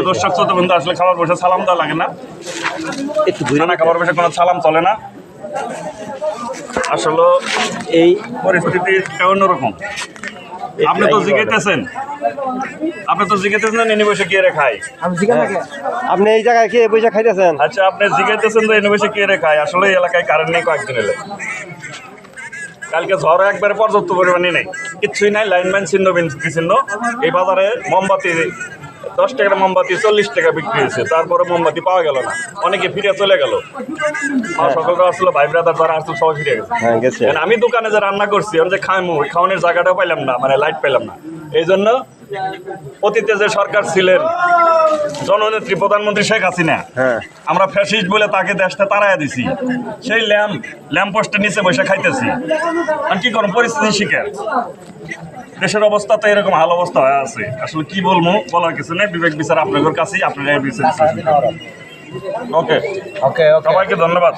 দর্শক শ্রোতা বন্ধু আসলে খাবার বসে সালাম দেওয়া লাগে না, একটু খাবার বসে কোনো সালাম চলে না। আসলে এই পরিস্থিতি অন্যরকম। আপনি তো জিজ্ঞাসেন এনে বসে কে রে খায়। আপনি এই জায়গায় কে বসে খাইতেছেন? আচ্ছা, আপনি জিজ্ঞাসেন তো এনে বসে কে রে খায়। আসলে এই এলাকায় কারেন্ট নেই কয়েকদিন এলে। কালকে ঝড় একবারে পর্যাপ্ত পরিমাণে নেই, কিচ্ছুই নাই। লাইনম্যান ছিন্ন বিচ্ছিন্ন। এই বাজারে মোমবাতি 10 টাকার মোমবাতি 40 টাকা বিক্রি হয়েছে, তারপরে মোমবাতি পাওয়া গেল না, অনেকে ফিরে চলে গেল। সকলরা আসলে ভাই ব্রাদার যারা আসলে সবাই ফিরে গেছে। আমি দোকানে যে রান্না করছি যে খাওয়ানোর জায়গাটাও পাইলাম না, মানে লাইট পাইলাম না। এই জন্য অতীতে যে সরকার ছিলেন জননেত্রী প্রধানমন্ত্রী শেখ হাসিনা, আমরা ফ্যাসিস্ট বলে তাকে দেশটা তাড়াইয়া দিছি। সেই ল্যাম্প পোস্টের নিচে বসে খাইতেছি। আর কি করুন, পরিস্থিতি শিকার। দেশের অবস্থা তো এরকম হাল অবস্থা হয়ে আছে। আসলে কি বলবো, বলার কিছু নেই। বিবেক বিচার আপনাদের কাছেই, আপনারা বিচার। ওকে ওকে, সবাইকে ধন্যবাদ।